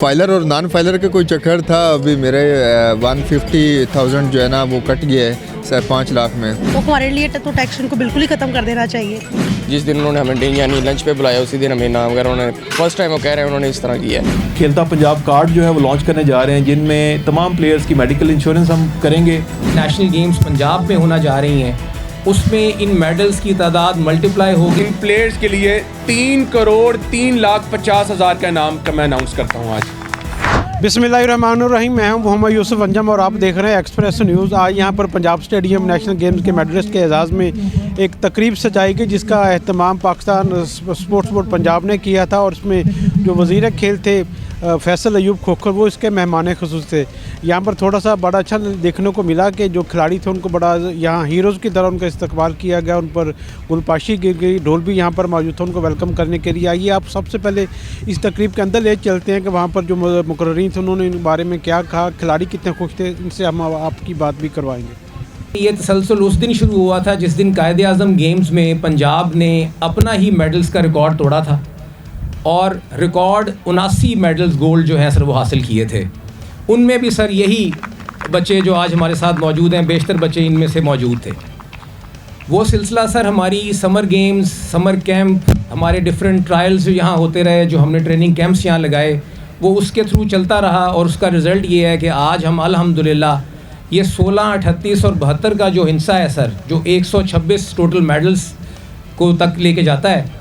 Filer और non filer का कोई चक्कर था। अभी मेरे 150,000 जो है ना वो कट गया है 5 लाख में। तो हमारे लिए तो टैक्स उनको बिल्कुल ही ख़त्म कर देना चाहिए। जिस दिन उन्होंने हमें डे यानी लंच पे बुलाया उसी दिन हमें नाम वगैरह उन्होंने फर्स्ट टाइम वो कह रहे हैं उन्होंने इस तरह किया है। खेलता पंजाब कार्ड जो है वो लॉन्च करने जा रहे हैं, जिनमें तमाम प्लेयर्स की मेडिकल इंश्योरेंस हम करेंगे। नेशनल गेम्स पंजाब में होना जा रही हैं, उसमें इन मेडल्स की तादाद मल्टीप्लाई होगी। इन प्लेयर्स के लिए 3,03,50,000 का इनाम का मैं अनाउंस करता हूँ आज। बिस्मिल्लाहिर्रहमानिर्रहीम। मैं हूं मोहम्मद यूसुफ अंजम और आप देख रहे हैं एक्सप्रेस न्यूज़। आज यहां पर पंजाब स्टेडियम नेशनल गेम्स के मेडलिस्ट के एजाज़ में एक तकरीब सजाई गई, जिसका अहतमाम पाकिस्तान स्पोर्ट्स बोर्ड पंजाब ने किया था और इसमें जो वज़ीर खेल थे फैसल अयूब खोखर, वो इसके मेहमान खुसूस थे। यहाँ पर थोड़ा सा बड़ा अच्छा देखने को मिला कि जो खिलाड़ी थे उनको बड़ा यहाँ हीरोज़ की तरह उनका इस्तकबाल किया गया, उन पर गुलपाशी गिर गई, ढोल भी यहाँ पर मौजूद था उनको वेलकम करने के लिए। आइए आप सबसे पहले इस तकरीब के अंदर ले चलते हैं कि वहाँ पर जो मुकर्रीन थे उन्होंने इन बारे में क्या कहा, खिलाड़ी कितने खुश थे, इनसे हम आपकी बात भी करवाएंगे। ये तसलसल उस दिन शुरू हुआ था जिस दिन कायदे आज़म गेम्स में पंजाब ने अपना ही मेडल्स का रिकॉर्ड तोड़ा था और रिकॉर्ड 79 मेडल्स गोल्ड जो हैं सर वो हासिल किए थे। उनमें भी सर यही बच्चे जो आज हमारे साथ मौजूद हैं, बेशतर बच्चे इनमें से मौजूद थे। वो सिलसिला सर हमारी समर गेम्स, समर कैंप, हमारे डिफरेंट ट्रायल्स जो यहाँ होते रहे, जो हमने ट्रेनिंग कैंप्स यहाँ लगाए, वो उसके थ्रू चलता रहा और उसका रिज़ल्ट ये है कि आज हम अल्हम्दुलिल्लाह ये 16, 38 और 72 का जो हिस्सा है सर, जो 126 टोटल मेडल्स को तक लेके जाता है,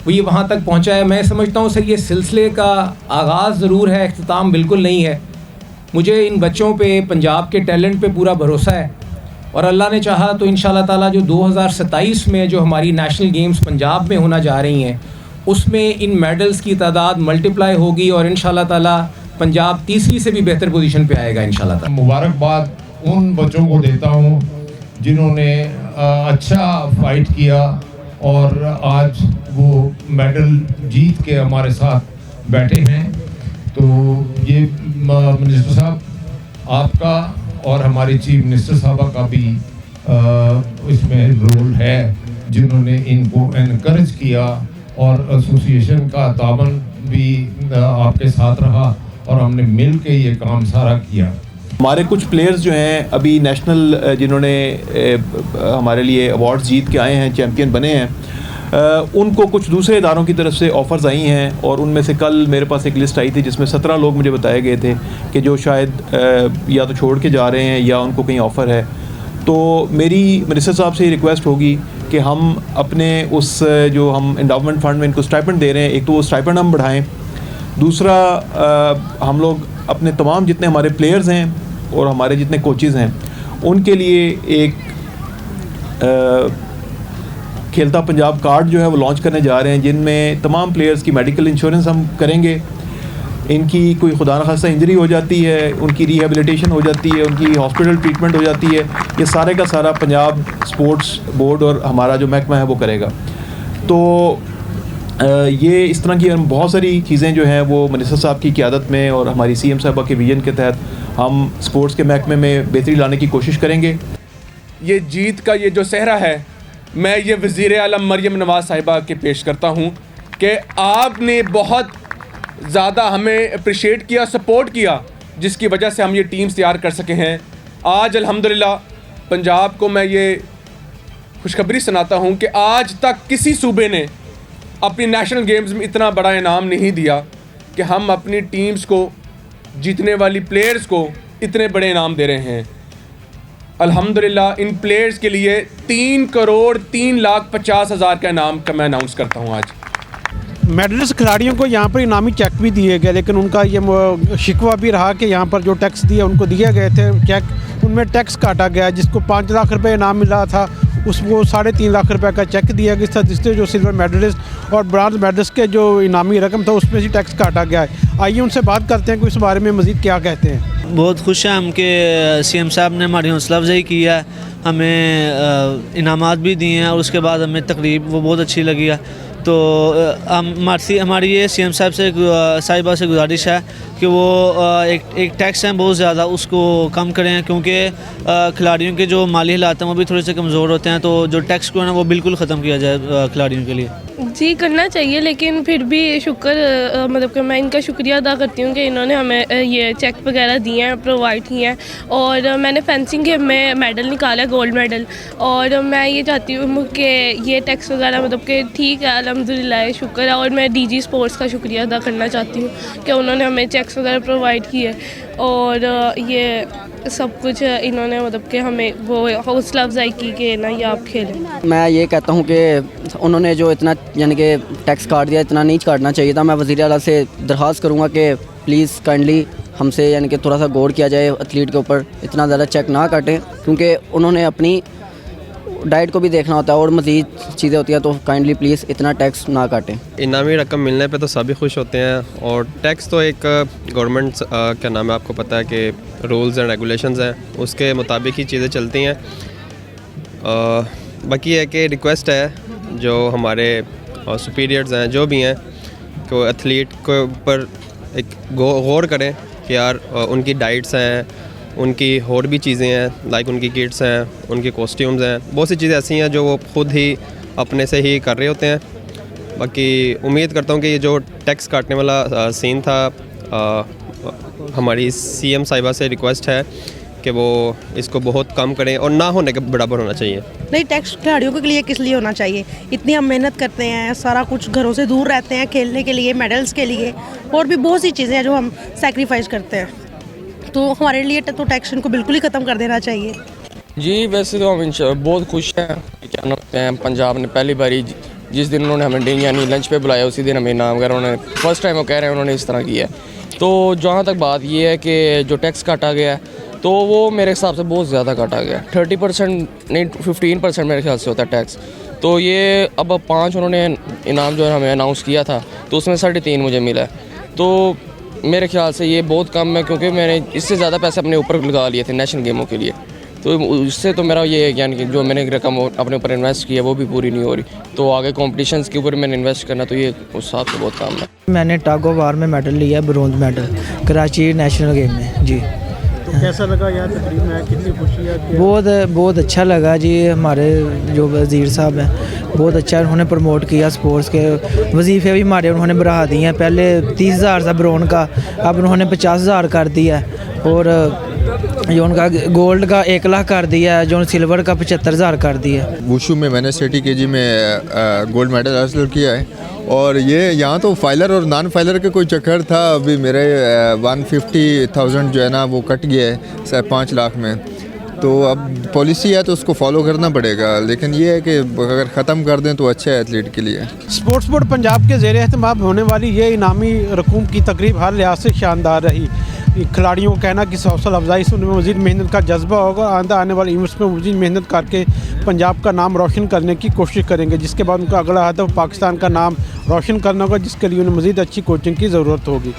वो ये वहाँ तक पहुँचा है। मैं समझता हूँ सर ये सिलसिले का आगाज़ ज़रूर है, इख्तिताम बिल्कुल नहीं है। मुझे इन बच्चों पे, पंजाब के टैलेंट पे पूरा भरोसा है और अल्लाह ने चाहा तो इंशाल्लाह ताला जो 2027 में जो हमारी नेशनल गेम्स पंजाब में होना जा रही हैं, उसमें इन मेडल्स की तादाद मल्टीप्लाई होगी और इंशाल्लाह ताला पंजाब तीसरी से भी बेहतर पोजीशन पे आएगा इंशाल्लाह ताला। मुबारकबाद उन बच्चों को देता हूँ जिन्होंने अच्छा फाइट किया और आज वो मेडल जीत के हमारे साथ बैठे हैं। तो ये मिनिस्टर साहब आपका और हमारी चीफ मिनिस्टर साहबा का भी इसमें रोल है, जिन्होंने इनको एनकरेज किया और एसोसिएशन का ताबन भी आपके साथ रहा और हमने मिल के ये काम सारा किया। हमारे कुछ प्लेयर्स जो हैं अभी नेशनल जिन्होंने हमारे लिए अवार्ड्स जीत के आए हैं, चैम्पियन बने हैं, उनको कुछ दूसरे इदारों की तरफ से ऑफ़र्स आई हैं और उनमें से कल मेरे पास एक लिस्ट आई थी जिसमें 17 लोग मुझे बताए गए थे कि जो शायद या तो छोड़ के जा रहे हैं या उनको कहीं ऑफ़र है। तो मेरी मिनिस्टर साहब से रिक्वेस्ट होगी कि हम अपने उस जो हम एंडाउमेंट फ़ंड में इनको स्टाइपेंड दे रहे हैं, एक तो वो स्टाइपेंड हम बढ़ाएँ, दूसरा हम लोग अपने तमाम जितने हमारे प्लेयर्स हैं और हमारे जितने कोचेज़ हैं उनके लिए एक खेलता पंजाब कार्ड जो है वो लॉन्च करने जा रहे हैं, जिनमें तमाम प्लेयर्स की मेडिकल इंश्योरेंस हम करेंगे। इनकी कोई खुदा न खास्ता इंजरी हो जाती है, उनकी रिहेबिलिटेशन हो जाती है, उनकी हॉस्पिटल ट्रीटमेंट हो जाती है, ये सारे का सारा पंजाब स्पोर्ट्स बोर्ड और हमारा जो महकमा है वो करेगा। तो ये इस तरह की बहुत सारी चीज़ें जो हैं वो मिनिस्टर साहब की क़यादत में और हमारी CM साहबा के विजन के तहत हम स्पोर्ट्स के महकमे में बेहतरी लाने की कोशिश करेंगे। ये जीत का ये जो सहरा है, मैं ये वज़ीर आलम मरियम नवाज़ साहिबा के पेश करता हूँ कि आपने बहुत ज़्यादा हमें अप्रिशिएट किया, सपोर्ट किया, जिसकी वजह से हम ये टीम्स तैयार कर सके हैं। आज अल्हम्दुलिल्लाह पंजाब को मैं ये खुशखबरी सुनाता हूँ कि आज तक किसी सूबे ने अपनी नेशनल गेम्स में इतना बड़ा इनाम नहीं दिया कि हम अपनी टीम्स को, जीतने वाली प्लेयर्स को इतने बड़े इनाम दे रहे हैं। अल्हम्दुलिल्लाह इन प्लेयर्स के लिए 3,03,50,000 का इनाम का मैं अनाउंस करता हूँ आज। मेडलिस्ट खिलाड़ियों को यहाँ पर इनामी चेक भी दिए गए, लेकिन उनका ये शिकवा भी रहा कि यहाँ पर जो टैक्स दिए उनको दिए गए थे चेक, उनमें टैक्स काटा गया। जिसको 5 लाख रुपए इनाम मिला था उसको 3.5 लाख रुपए का चेक दिया गया था, जिससे जो सिल्वर मेडलिस्ट और ब्रॉन्ज मेडलिस्ट के जो इनामी रकम था उसमें से टैक्स काटा गया है। आइए उनसे बात करते हैं कि इस बारे में मज़ीद क्या कहते हैं। बहुत खुश हैं हम कि CM साहब ने हमारी हौसला अफजाई की है, हमें इनामात भी दिए हैं और उसके बाद हमें तकरीब वो बहुत अच्छी लगी है। तो हमारी ये CM साहब से साहिबा से गुजारिश है कि वो एक टैक्स हैं बहुत ज़्यादा उसको कम करें, क्योंकि खिलाड़ियों के जो माली हालात हैं वो भी थोड़े से कमज़ोर होते हैं। तो जो टैक्स को है ना वो बिल्कुल ख़त्म किया जाए खिलाड़ियों के लिए। जी करना चाहिए, लेकिन फिर भी शुक्र मतलब कि मैं इनका शुक्रिया अदा करती हूँ कि इन्होंने हमें ये चेक वगैरह दिए हैं, प्रोवाइड किए हैं। और मैंने फेंसिंग गेम में मेडल निकाला है, गोल्ड मेडल। और मैं ये चाहती हूँ कि ये टैक्स वगैरह मतलब कि ठीक है, अल्हम्दुलिल्लाह शुक्र है। और मैं डीजी स्पोर्ट्स का शुक्रिया अदा करना चाहती हूँ कि उन्होंने हमें चेक्स वगैरह प्रोवाइड किए और ये सब कुछ इन्होंने मतलब कि हमें वो हौसला अफजाई की कि ना ये आप खेलें। मैं ये कहता हूँ कि उन्होंने जो इतना यानी कि टैक्स काट दिया, इतना नहीं काटना चाहिए था। मैं वज़ीर आला से दरख्वास्त करूँगा कि प्लीज़ काइंडली हमसे यानी कि थोड़ा सा गौर किया जाए, एथलीट के ऊपर इतना ज़्यादा चेक ना काटें, क्योंकि उन्होंने अपनी डाइट को भी देखना होता है और मज़ीद चीज़ें होती हैं। तो काइंडली प्लीज़ इतना टैक्स ना काटें। इनामी रकम मिलने पे तो सभी खुश होते हैं और टैक्स तो एक गवर्नमेंट क्या नाम है, आपको पता है कि रूल्स एंड रेगुलेशंस हैं, उसके मुताबिक ही चीज़ें चलती हैं। बाकी है कि रिक्वेस्ट है जो हमारे सुपीरियर्स हैं, जो भी हैं, कि एथलीट के ऊपर एक गौर करें कि यार उनकी डाइट्स हैं, उनकी और भी चीज़ें हैं, लाइक उनकी किट्स हैं, उनके कॉस्ट्यूम्स हैं, बहुत सी चीज़ें ऐसी हैं जो वो खुद ही अपने से ही कर रहे होते हैं। बाकी उम्मीद करता हूँ कि ये जो टैक्स काटने वाला सीन था, हमारी सीएम साहिबा से रिक्वेस्ट है कि वो इसको बहुत कम करें और ना होने के बराबर होना चाहिए। नहीं, टैक्स खिलाड़ियों के लिए किस लिए होना चाहिए? इतनी हम मेहनत करते हैं, सारा कुछ घरों से दूर रहते हैं खेलने के लिए, मेडल्स के लिए, और भी बहुत सी चीज़ें हैं जो हम सैक्रिफाइस करते हैं। तो हमारे लिए तो टैक्स को बिल्कुल ही ख़त्म कर देना चाहिए। जी वैसे तो हम बहुत खुश हैं कि क्या नाम है, पंजाब ने पहली बारी जिस दिन उन्होंने हमें यानी लंच पे बुलाया उसी दिन हमें इनाम वगैरह उन्होंने फर्स्ट टाइम वो कह रहे हैं उन्होंने इस तरह किया है। तो जहाँ तक बात ये है कि जो टैक्स काटा गया है तो वो मेरे हिसाब से बहुत ज़्यादा काटा गया, 30% नहीं 15% मेरे ख्याल से होता है टैक्स। तो ये अब 5 उन्होंने इनाम जो है हमें अनाउंस किया था, तो उसमें 3.5 मुझे मिला है। तो मेरे ख्याल से ये बहुत कम है, क्योंकि मैंने इससे ज़्यादा पैसे अपने ऊपर लगा लिए थे नेशनल गेमों के लिए। तो उससे तो मेरा ये यानी कि जो मैंने रकम अपने ऊपर इन्वेस्ट की है वो भी पूरी नहीं हो रही। तो आगे कॉम्पिटिशन्स के ऊपर मैंने इन्वेस्ट करना, तो ये उस हिसाब से बहुत कम है। मैंने टग ऑफ वार में मेडल लिया है, bronze medal Karachi national game में जी। तो कैसा लगा यार तकरीब में, कितनी खुशी है? बहुत अच्छा लगा जी। हमारे जो वज़ीर साहब हैं बहुत अच्छा उन्होंने प्रमोट किया स्पोर्ट्स के, वजीफ़े भी हमारे उन्होंने बढ़ा दिए हैं। पहले 30,000 था ब्रोंज का, अब उन्होंने 50,000 कर दिया है। और जो उनका गोल्ड का 1 लाख कर दिया है, जो सिल्वर का 75,000 कर दिया है। वुशु में मैंने 30 kg में गोल्ड मेडल हासिल किया है। और ये यहाँ तो फाइलर और नॉन फाइलर के कोई चक्कर था। अभी मेरे 150,000 जो है ना वो कट गया है 5 लाख में। तो अब पॉलिसी है तो उसको फॉलो करना पड़ेगा, लेकिन ये है कि अगर ख़त्म कर दें तो अच्छा है एथलीट के लिए। स्पोर्ट्स बोर्ड पंजाब के ज़ेर एहतमाम होने वाली ये इनामी रकूम की तकरीब हर लिहाज से शानदार रही। खिलाड़ियों को कहना कि हौसला अफजाई से उनमें मज़ीद मेहनत का जज्बा होगा, आने वाले इवेंट्स में मज़ीद मेहनत करके पंजाब का नाम रोशन करने की कोशिश करेंगे, जिसके बाद उनका अगला हदफ पाकिस्तान का नाम रोशन करना होगा, जिसके लिए उन्हें मज़ीद अच्छी कोचिंग की ज़रूरत होगी।